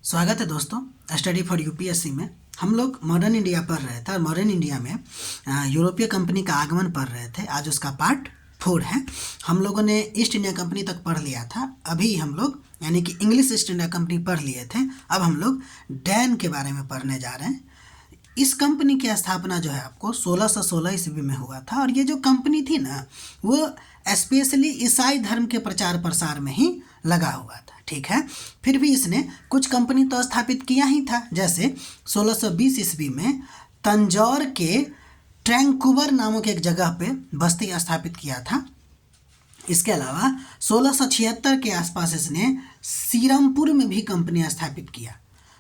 स्वागत है दोस्तों। स्टडी फॉर यूपीएससी में हम लोग मॉडर्न इंडिया पढ़ रहे थे और मॉडर्न इंडिया में यूरोपीय कंपनी का आगमन पढ़ रहे थे। आज उसका पार्ट 4 है। हम लोगों ने ईस्ट इंडिया कंपनी तक पढ़ लिया था। अभी हम लोग यानी कि इंग्लिश ईस्ट इंडिया कंपनी पढ़ लिए थे। अब हम लोग डैन के बारे में पढ़ने जा रहे हैं। इस कंपनी की स्थापना जो है आपको 1616 ईस्वी में हुआ था और ये जो कंपनी थी ना वो स्पेशली ईसाई धर्म के प्रचार प्रसार में ही लगा हुआ था। ठीक है, फिर भी इसने कुछ कंपनी तो स्थापित किया ही था। जैसे 1620 ईस्वी में तंजौर के ट्रैंकुवर नामक एक जगह पे बस्ती स्थापित किया था। इसके अलावा 1676 के आसपास इसने सीरमपुर में भी कंपनी स्थापित किया।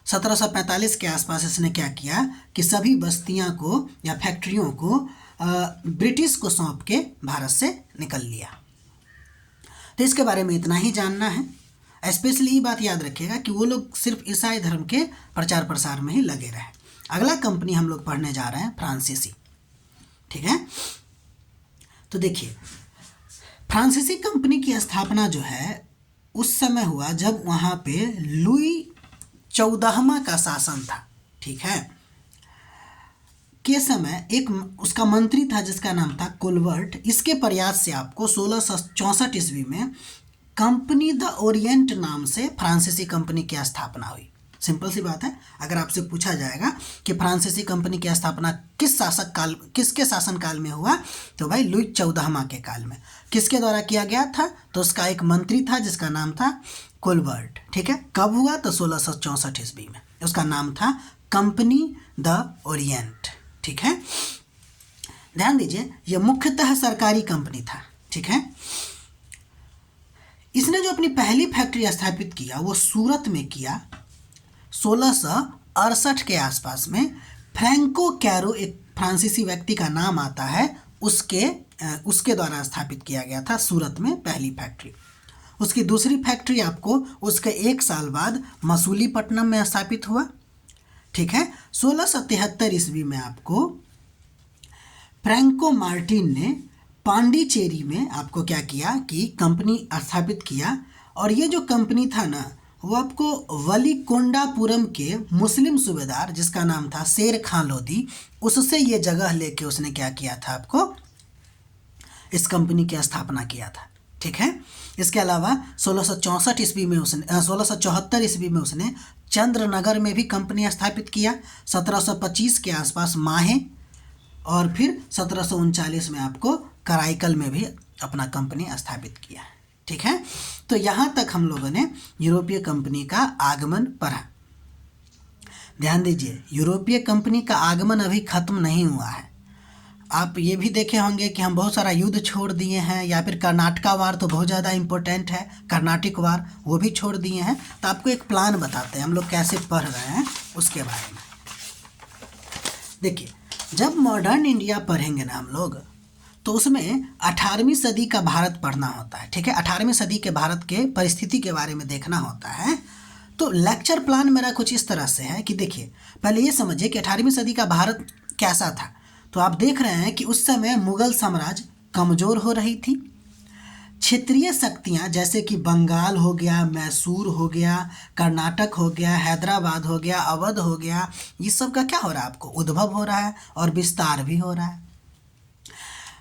1745 के आसपास इसने क्या किया कि सभी बस्तियां को या फैक्ट्रियों को ब्रिटिश को सौंप के भारत से निकल लिया। तो इसके बारे में इतना ही जानना है। स्पेशली ये बात याद रखिएगा कि वो लोग सिर्फ ईसाई धर्म के प्रचार प्रसार में ही लगे रहे। अगला कंपनी हम लोग पढ़ने जा रहे हैं फ्रांसीसी। ठीक है, तो देखिए फ्रांसीसी कंपनी की स्थापना जो है उस समय हुआ जब वहाँ पे लुई 14वां का शासन था। ठीक है, के समय एक उसका मंत्री था जिसका नाम था कोलवर्ट। इसके प्रयास से आपको 1664 ईस्वी में कंपनी द ओरिएंट नाम से फ्रांसीसी कंपनी की स्थापना हुई। सिंपल सी बात है, अगर आपसे पूछा जाएगा कि फ्रांसीसी कंपनी की स्थापना किसके शासनकाल में हुआ, तो भाई लुई 14वां के काल में। किसके द्वारा किया गया था, तो उसका एक मंत्री था जिसका नाम था कोलवर्ट। ठीक है, कब हुआ, तो 1664 ईस्वी में। उसका नाम था कंपनी द ओरिएंट। ठीक है, ध्यान दीजिए यह मुख्यतः सरकारी कंपनी था। ठीक है, इसने जो अपनी पहली फैक्ट्री स्थापित किया वो सूरत में किया 1668 के आसपास में। फ्रैंको कैरो एक फ्रांसीसी व्यक्ति का नाम आता है, उसके द्वारा स्थापित किया गया था सूरत में पहली फैक्ट्री। उसकी दूसरी फैक्ट्री आपको उसके 1 साल बाद मसूलीपट्टनम में स्थापित हुआ। ठीक है, 1673 ईस्वी में आपको फ्रैंको मार्टिन ने पांडिचेरी में आपको क्या किया कि कंपनी स्थापित किया। और ये जो कंपनी था ना वो आपको वलीकोंडापुरम के मुस्लिम सूबेदार जिसका नाम था शेर खान लोदी, उससे ये जगह लेके उसने क्या किया था, आपको इस कंपनी की स्थापना किया था। ठीक है, इसके अलावा 1674 ईस्वी में उसने चंद्रनगर में भी कंपनी स्थापित किया। 1725 के आसपास माहे और फिर 1739 में आपको कराईकल में भी अपना कंपनी स्थापित किया। ठीक है, तो यहाँ तक हम लोगों ने यूरोपीय कंपनी का आगमन पढ़ा। ध्यान दीजिए यूरोपीय कंपनी का आगमन अभी खत्म नहीं हुआ है। आप ये भी देखे होंगे कि हम बहुत सारा युद्ध छोड़ दिए हैं, या फिर कर्नाटका वार तो बहुत ज़्यादा इम्पोर्टेंट है, कर्नाटिक वार वो भी छोड़ दिए हैं। तो आपको एक प्लान बताते हैं हम लोग कैसे पढ़ रहे हैं उसके बारे में। देखिए जब मॉडर्न इंडिया पढ़ेंगे ना हम लोग, तो उसमें 18वीं सदी का भारत पढ़ना होता है। ठीक है, 18वीं सदी के भारत के परिस्थिति के बारे में देखना होता है। तो लेक्चर प्लान मेरा कुछ इस तरह से है कि देखिए पहले ये समझिए कि 18वीं सदी का भारत कैसा था। तो आप देख रहे हैं कि उस समय मुगल साम्राज्य कमज़ोर हो रही थी। क्षेत्रीय शक्तियाँ जैसे कि बंगाल हो गया, मैसूर हो गया, कर्नाटक हो गया, हैदराबाद हो गया, अवध हो गया, ये सब का क्या हो रहा है, आपको उद्भव हो रहा है और विस्तार भी हो रहा है।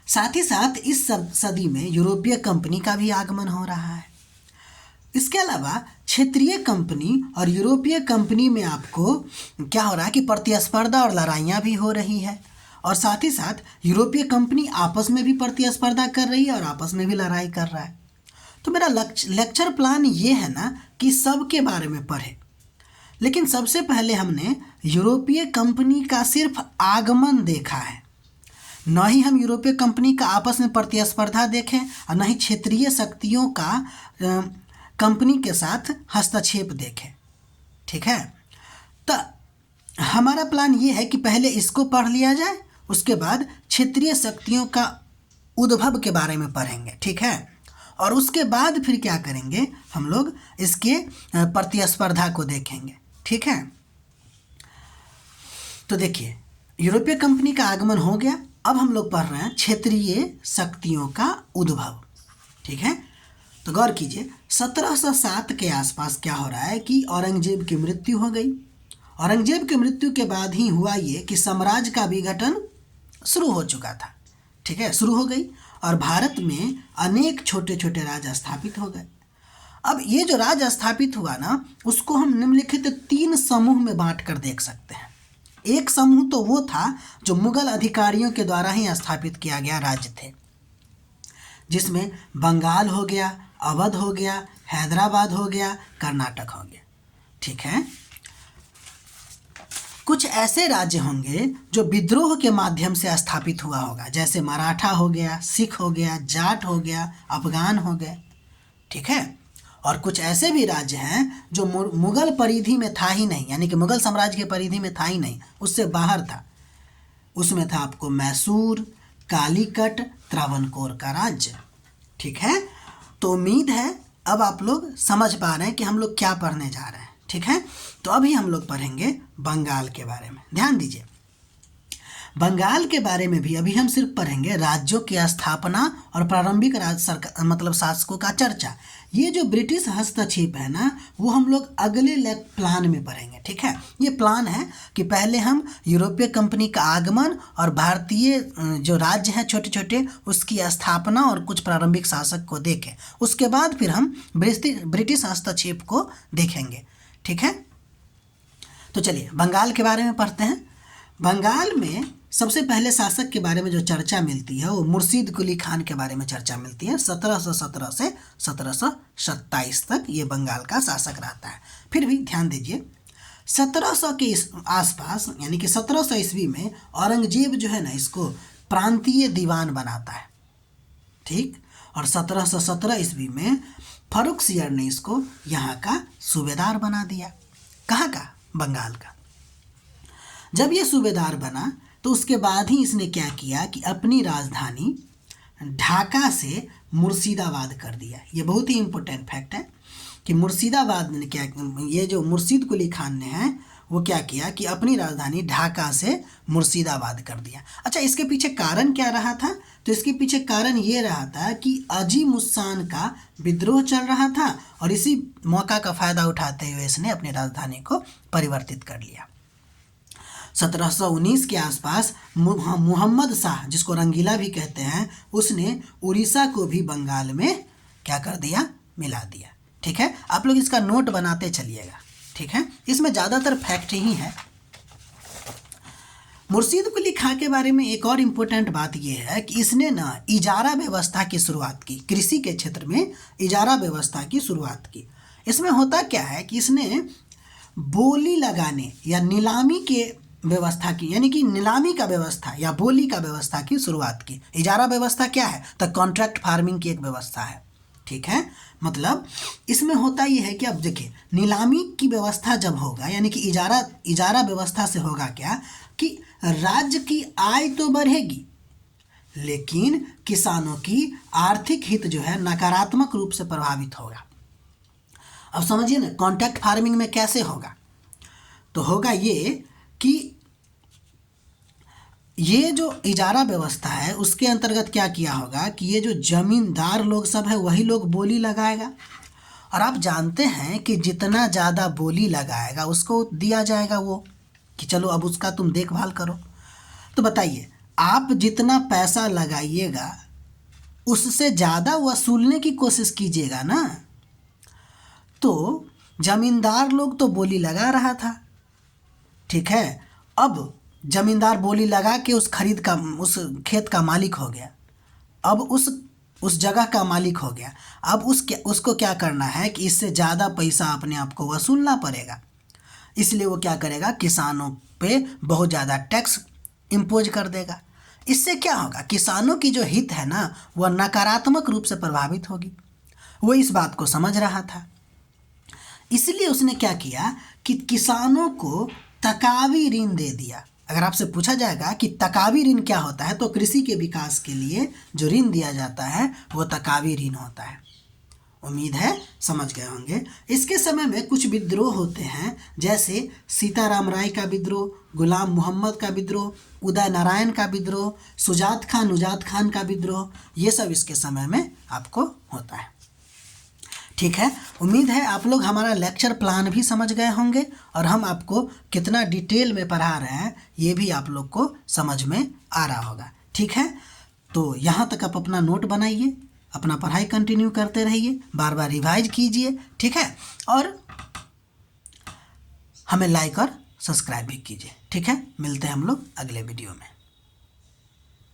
साथ ही साथ इस सदी में यूरोपीय कंपनी का भी आगमन हो रहा है। इसके अलावा क्षेत्रीय कंपनी और यूरोपीय कंपनी में आपको क्या हो रहा है कि प्रतिस्पर्धा और लड़ाइयाँ भी हो रही है, और साथ ही साथ यूरोपीय कंपनी आपस में भी प्रतिस्पर्धा कर रही है और आपस में भी लड़ाई कर रहा है। तो मेरा लेक्चर प्लान ये है ना कि सब के बारे में पढ़े, लेकिन सबसे पहले हमने यूरोपीय कंपनी का सिर्फ आगमन देखा है, न ही हम यूरोपीय कंपनी का आपस में प्रतिस्पर्धा देखें और न ही क्षेत्रीय शक्तियों का कंपनी के साथ हस्तक्षेप देखें। ठीक है, तो हमारा प्लान ये है कि पहले इसको पढ़ लिया जाए, उसके बाद क्षेत्रीय शक्तियों का उद्भव के बारे में पढ़ेंगे। ठीक है, और उसके बाद फिर क्या करेंगे, हम लोग इसके प्रतिस्पर्धा को देखेंगे। ठीक है, तो देखिए यूरोपीय कंपनी का आगमन हो गया। अब हम लोग पढ़ रहे हैं क्षेत्रीय शक्तियों का उद्भव। ठीक है, तो गौर कीजिए 1707 के आसपास क्या हो रहा है कि औरंगजेब की मृत्यु हो गई। औरंगजेब की मृत्यु के बाद ही हुआ ये कि साम्राज्य का विघटन शुरू हो चुका था, ठीक है, शुरू हो गई और भारत में अनेक छोटे छोटे राज्य स्थापित हो गए। अब ये जो राज्य स्थापित हुआ ना, उसको हम निम्नलिखित 3 समूह में बांट कर देख सकते हैं। एक समूह तो वो था जो मुगल अधिकारियों के द्वारा ही स्थापित किया गया राज्य थे, जिसमें बंगाल हो गया, अवध हो गया, हैदराबाद हो गया, कर्नाटक हो गया, ठीक है। कुछ ऐसे राज्य होंगे जो विद्रोह के माध्यम से स्थापित हुआ होगा, जैसे मराठा हो गया, सिख हो गया, जाट हो गया, अफगान हो गए, ठीक है। और कुछ ऐसे भी राज्य हैं जो मुगल परिधि में था ही नहीं, यानी कि मुगल साम्राज्य के परिधि में था ही नहीं, उससे बाहर था। उसमें था आपको मैसूर, कालीकट, त्रावणकोर का राज्य, ठीक है। तो उम्मीद है अब आप लोग समझ पा रहे हैं कि हम लोग क्या पढ़ने जा रहे हैं, ठीक है। तो अभी हम लोग पढ़ेंगे बंगाल के बारे में। ध्यान दीजिए, बंगाल के बारे में भी अभी हम सिर्फ पढ़ेंगे राज्यों की स्थापना और प्रारंभिक राज्य सरकार मतलब शासकों का चर्चा। ये जो ब्रिटिश हस्तक्षेप है ना, वो हम लोग अगले प्लान में पढ़ेंगे, ठीक है। ये प्लान है कि पहले हम यूरोपीय कंपनी का आगमन और भारतीय जो राज्य हैं छोटे छोटे, उसकी स्थापना और कुछ प्रारंभिक शासक को देखें, उसके बाद फिर हम ब्रिटिश हस्तक्षेप को देखेंगे, ठीक है। तो चलिए बंगाल के बारे में पढ़ते हैं। बंगाल में सबसे पहले शासक के बारे में जो चर्चा मिलती है वो मुर्शीद कुली खान के बारे में चर्चा मिलती है। 1717 से 1727 तक ये बंगाल का शासक रहता है। फिर भी ध्यान दीजिए 1700 के इस आसपास यानी कि 1700 ईस्वी में औरंगजेब जो है ना, इसको प्रांतीय दीवान बनाता है, ठीक। और 1717 ईस्वी में फर्रुखसियर ने इसको यहाँ का सूबेदार बना दिया। कहाँ का? बंगाल का। जब ये सूबेदार बना तो उसके बाद ही इसने क्या किया कि अपनी राजधानी ढाका से मुर्शिदाबाद कर दिया। ये बहुत ही इम्पोर्टेंट फैक्ट है कि मुर्शिदाबाद ने क्या, ये जो मुर्शीद कुली खान ने है वो क्या किया कि अपनी राजधानी ढाका से मुर्शिदाबाद कर दिया। अच्छा, इसके पीछे कारण क्या रहा था? तो इसके पीछे कारण ये रहा था कि अजीम उस्सान का विद्रोह चल रहा था और इसी मौका का फ़ायदा उठाते हुए इसने अपनी राजधानी को परिवर्तित कर लिया। 1719 के आसपास मोहम्मद शाह, जिसको रंगीला भी कहते हैं, उसने उड़ीसा को भी बंगाल में क्या कर दिया? मिला दिया, ठीक है। आप लोग इसका नोट बनाते चलिएगा, ठीक है। इसमें ज़्यादातर फैक्ट ही है। मुर्शीद कुली खां के बारे में एक और इम्पोर्टेंट बात यह है कि इसने ना इजारा व्यवस्था की शुरुआत की, कृषि के क्षेत्र में इजारा व्यवस्था की शुरुआत की। इसमें होता क्या है कि इसने बोली लगाने या नीलामी के व्यवस्था की, यानी कि नीलामी का व्यवस्था या बोली का व्यवस्था की शुरुआत की। इजारा व्यवस्था क्या है? तो कॉन्ट्रैक्ट फार्मिंग की एक व्यवस्था है, ठीक है। मतलब इसमें होता ये है कि अब देखिए, नीलामी की व्यवस्था जब होगा, यानी कि इजारा व्यवस्था से होगा क्या कि राज्य की आय तो बढ़ेगी, लेकिन किसानों की आर्थिक हित जो है नकारात्मक रूप से प्रभावित होगा। अब समझिए ना, कॉन्ट्रैक्ट फार्मिंग में कैसे होगा? तो होगा ये कि ये जो इजारा व्यवस्था है उसके अंतर्गत क्या किया होगा कि ये जो जमींदार लोग सब है वही लोग बोली लगाएगा, और आप जानते हैं कि जितना ज़्यादा बोली लगाएगा उसको दिया जाएगा वो कि चलो अब उसका तुम देखभाल करो। तो बताइए, आप जितना पैसा लगाइएगा उससे ज़्यादा वसूलने की कोशिश कीजिएगा ना। तो जमींदार लोग तो बोली लगा रहा था, ठीक है। अब जमींदार बोली लगा के उस खेत का मालिक हो गया, अब उस जगह का मालिक हो गया। अब उसको क्या करना है कि इससे ज़्यादा पैसा अपने आप को वसूलना पड़ेगा, इसलिए वो क्या करेगा, किसानों पे बहुत ज़्यादा टैक्स इम्पोज कर देगा। इससे क्या होगा, किसानों की जो हित है ना वह नकारात्मक रूप से प्रभावित होगी। वो इस बात को समझ रहा था, इसलिए उसने क्या किया कि किसानों को तकावी ऋण दे दिया। अगर आपसे पूछा जाएगा कि तकावी ऋण क्या होता है, तो कृषि के विकास के लिए जो ऋण दिया जाता है वो तकावी ऋण होता है। उम्मीद है समझ गए होंगे। इसके समय में कुछ विद्रोह होते हैं, जैसे सीताराम राय का विद्रोह, गुलाम मोहम्मद का विद्रोह, उदय नारायण का विद्रोह, सुजात खान का विद्रोह, ये सब इसके समय में आपको होता है। ठीक है, उम्मीद है आप लोग हमारा लेक्चर प्लान भी समझ गए होंगे और हम आपको कितना डिटेल में पढ़ा रहे हैं ये भी आप लोग को समझ में आ रहा होगा। ठीक है, तो यहाँ तक आप अपना नोट बनाइए, अपना पढ़ाई कंटिन्यू करते रहिए, बार बार रिवाइज कीजिए। ठीक है, और हमें लाइक और सब्सक्राइब भी कीजिए। ठीक है, मिलते हैं हम लोग अगले वीडियो में।